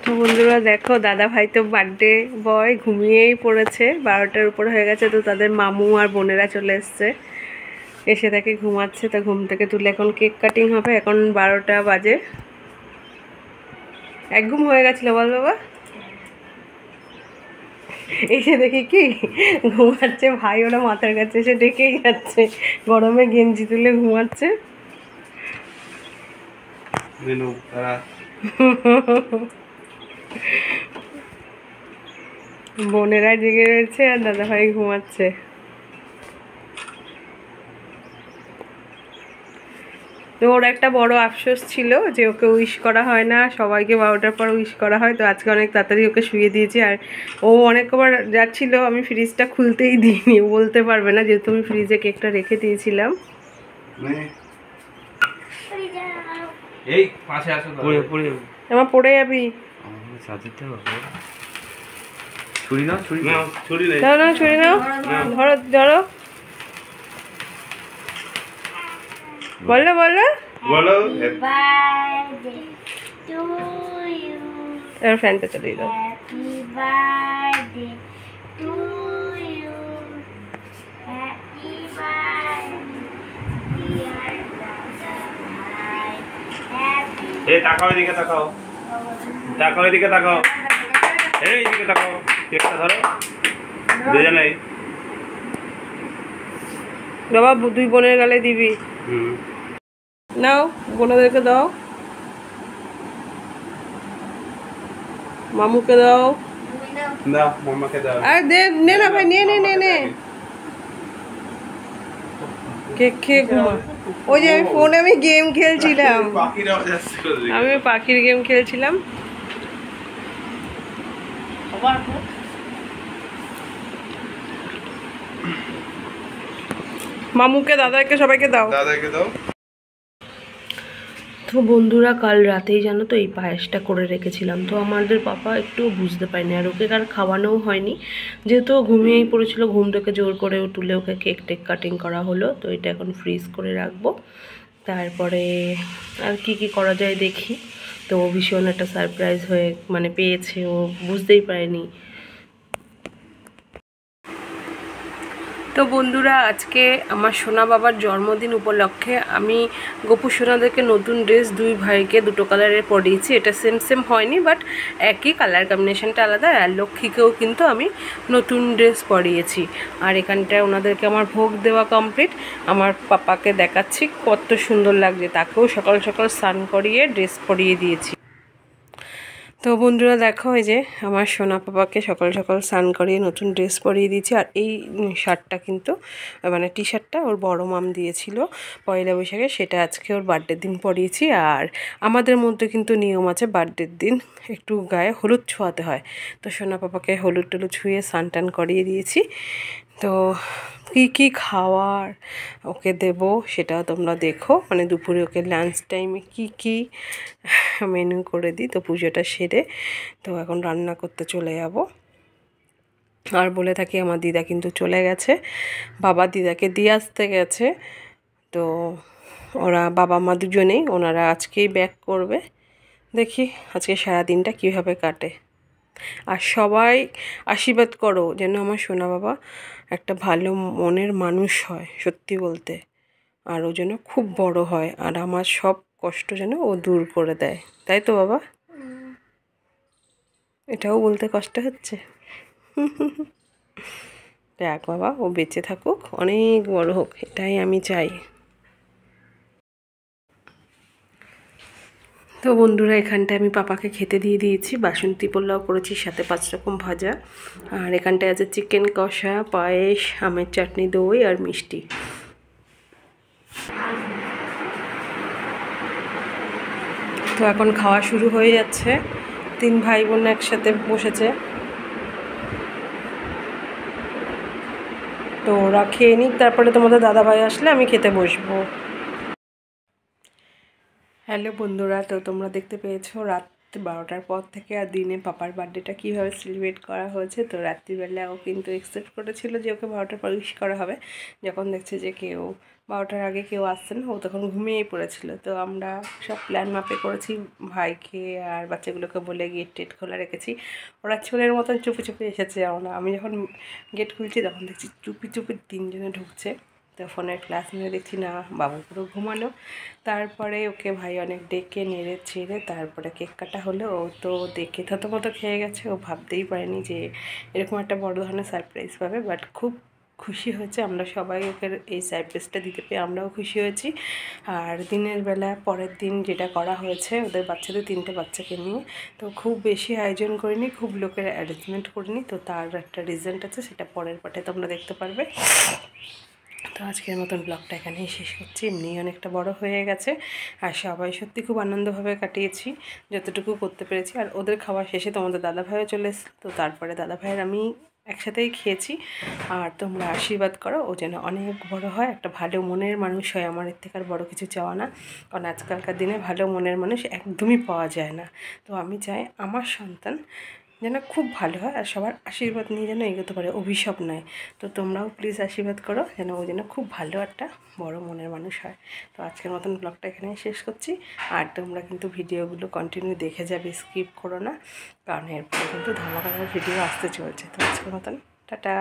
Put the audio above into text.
তো বন্ধুরা দেখো, দাদা ভাই তো বার্থডে বয় ঘুমিয়েই পড়েছে, 12টার উপর হয়ে গেছে। তো তাদের মামু আর বোনেরা চলে এসছে, এসে তাকে ঘুমাচ্ছে। তা ঘুম থেকে তুলে এখন কেক কাটিং হবে। এখন 12টা বাজে। এক ঘুম হয়ে গেছিলো বল বাবা। এসে দেখি কি ঘুমাচ্ছে, ভাই ওরা মাথার কাছে এসে ডেকেই যাচ্ছে, গরমে গেঞ্জি তুলে ঘুমাচ্ছে। বোনেরা জেগে রয়েছে আর দাদা ভাই ঘুমাচ্ছে। তো ওর একটা বড় আফসোস ছিল যে ওকে উইশ করা হয় না, সবাইকে 12টার পর উইশ করা হয়। তো আজকে অনেক তাড়াতাড়ি ওকে শুয়ে দিয়েছি। আর ও অনেকবার যাচ্ছিল, আমি ফ্রিজটা খুলতেই দিইনি, ও বলতে পারবে না যেহেতু আমি ফ্রিজে কেকটা রেখে দিয়েছিলাম। আমার পড়ে যাবি, ছুরি নাও, ধরো ধরো, বলো বলো বলো। এবার ফ্যানটা চালিয়ে দাও। তাকাও এদিকে, তাকাও তাকাও এদিকে, তাকাও এইদিকে তাকাও, কেকটা ধরো দুজনেই। বাবা দুই বোনের গালে দিবি। নাও বোনেদেরকে দাও, মামুকে দাও, মামাকে দাও। আরে দে, নে না ভাই, নে নে নে নে, কেক খেয়ে ঘুমা। ওই যে আমি ফোনে আমি গেম খেলছিলাম, আমি পাখির গেম খেলছিলাম। মামুকে, দাদাকে, সবাইকে দাও, দাদাকে দাও। তো বন্ধুরা কাল রাতেই জানো তো এই পায়েসটা করে রেখেছিলাম। তো আমাদের পাপা একটু বুঝতে পারেনি, আর ওকে আর খাওয়ানোও হয়নি, যেহেতু ঘুমিয়েই পড়েছিল। ঘুম থেকে জোর করে তুলে ওকে কেক টেক কাটিং করা হলো। তো এটা এখন ফ্রিজ করে রাখবো। তারপরে আর কি কি করা যায় দেখি। তো ভীষণ একটা সারপ্রাইজ হয়ে মানে পেয়েছে, ও বুঝতেই পারেনি। তো বন্ধুরা আজকে আমার সোনা বাবার জন্মদিন উপলক্ষে আমি গপু সোনাদেরকে নতুন ড্রেস, দুই ভাইকে দুটো কালারের পরিয়েছি। এটা সেম সেম হয়নি, বাট একই কালার কম্বিনেশনটা আলাদা। আর লক্ষ্মীকেও কিন্তু আমি নতুন ড্রেস পরিয়েছি। আর এখানটায় ওনাদেরকে আমার ভোগ দেওয়া কমপ্লিট। আমার পাপাকে দেখাচ্ছি কত সুন্দর লাগছে, তাকেও সকাল সকাল স্নান করিয়ে ড্রেস পরিয়ে দিয়েছি। তো বন্ধুরা দেখো, এই যে আমার সোনা পাপাকে সকাল সকাল স্নান করিয়ে নতুন ড্রেস পরিয়ে দিয়েছি। আর এই শার্টটা কিন্তু মানে টি শার্টটা ওর বড় মাম দিয়েছিল পয়লা বৈশাখে, সেটা আজকে ওর বার্থডের দিন পরিয়েছি। আর আমাদের মধ্যে কিন্তু নিয়ম আছে বার্থডের দিন একটু গায়ে হলুদ ছোঁয়াতে হয়। তো সোনা পাপাকে হলুদ টলুদ ছুঁয়ে স্নান টান করিয়ে দিয়েছি। তো কী কী খাওয়ার ওকে দেব সেটাও তোমরা দেখো, মানে দুপুরে ওকে লাঞ্চ টাইমে কী কী মেনু করে দিই। তো পুজোটা সেরে তো এখন রান্না করতে চলে যাব। আর বলে থাকি আমার দিদা কিন্তু চলে গেছে, বাবা দিদাকে দিয়ে আসতে গেছে। তো ওরা বাবা মা দুজনেই ওনারা আজকেই ব্যাক করবে। দেখি আজকে সারাদিনটা কীভাবে কাটে। আর সবাই আশীর্বাদ করো যেন আমার সোনা বাবা একটা ভালো মনের মানুষ হয়, সত্যি বলতে। আর ও যেন খুব বড় হয়, আর আমার সব কষ্ট যেন ও দূর করে দেয়, তাই তো বাবা? এটাও বলতে কষ্ট হচ্ছে। দেখ বাবা, ও বেঁচে থাকুক, অনেক বড় হোক, এটাই আমি চাই। তো বন্ধুরা এখানটায় আমি পাপাকে খেতে দিয়ে দিয়েছি, বাসন্তী পোলাও করেছি, সাথে 5 রকম ভাজা। আর এখানটায় আছে চিকেন কষা, পায়েস, আমের চাটনি, দই আর মিষ্টি। তো এখন খাওয়া শুরু হয়ে যাচ্ছে, 3 ভাই বোন একসাথে বসেছে। তো ওরা খেয়ে নিক, তারপরে তোমাদের দাদাভাই আসলে আমি খেতে বসবো। হ্যালো বন্ধুরা, তো তোমরা দেখতে পেয়েছো রাত তো 12টার পর থেকে আর দিনে পাপার বার্থডেটা কীভাবে সেলিব্রেট করা হয়েছে, তো রাত্রিবেলা ও কিন্তু এক্সপেক্ট করেছিল যে ওকে 12টার পর উইশ করা হবে। যখন দেখছে যে কেউ 12টার আগে কেউ আসছে না, ও তখন ঘুমিয়েই পড়েছিল। তো আমরা সব প্ল্যান মাপে করেছি, ভাইকে আর বাচ্চাগুলোকে বলে গেট টেট খোলা রেখেছি। ওরা ছেলের মতন চুপি চুপি এসেছে। আমি যখন গেট খুলছি তখন দেখছি চুপি চুপি 3 জনে ঢুকছে। তো ফোনের ক্লাস নিয়ে দেখছি না, বাবু পুরো ঘুমানো। তারপরে ওকে ভাই অনেক ডেকে নেড়ে ছেড়ে তারপরে কেক কাটা হলো। ও তো দেখে থতমতো খেয়ে গেছে, ও ভাবতেই পারেনি যে এরকম একটা বড় ধরনের সারপ্রাইজ পাবে। বাট খুব খুশি হয়েছে, আমরা সবাই ওকে এই সারপ্রাইজটা দিতে পেরে আমরাও খুশি হয়েছি। আর দিনের বেলা পরের দিন যেটা করা হয়েছে ওদের বাচ্চাদের 3টে বাচ্চাকে নিয়ে, তো খুব বেশি আয়োজন করিনি, খুব লোকের অ্যারেঞ্জমেন্ট করিনি। তো তার একটা রিজল্ট আছে, সেটা পরের পার্টে তোমরা দেখতে পারবে। তো আজকের মতন ব্লগটা এখানেই শেষ করছি। এমনি অনেকটা বড় হয়ে গেছে আর সবাই সত্যি খুব আনন্দভাবে কাটিয়েছি যতটুকু করতে পেরেছি। আর ওদের খাওয়া শেষে তোমাদের দাদাভাইও চলে এসেছে। তো তারপরে দাদাভাইয়ের আমি একসাথেই খেয়েছি। আর তোমরা আশীর্বাদ করো ও যেন অনেক বড় হয়, একটা ভালো মনের মানুষ হয়। আমার এর থেকে আর বড়ো কিছু চাওয়া না, কারণ আজকালকার দিনে ভালো মনের মানুষ একদমই পাওয়া যায় না। তো আমি চাই আমার সন্তান যেন খুব ভালো হয় আর সবার আশীর্বাদ নিয়ে যেন এগোতে পারে, অভিশাপ নয়। তো তোমরাও প্লিজ আশীর্বাদ করো যেন ও যেন খুব ভালো একটা বড় মনের মানুষ হয়। তো আজকের মতন ব্লগটা এখানেই শেষ করছি। আর তোমরা কিন্তু ভিডিওগুলো কন্টিনিউ দেখে যাবে, স্কিপ করো না, কারণ এরপরে কিন্তু ধামাকাদার ভিডিও আসতে চলছে। তো আজকের মতন টাটা।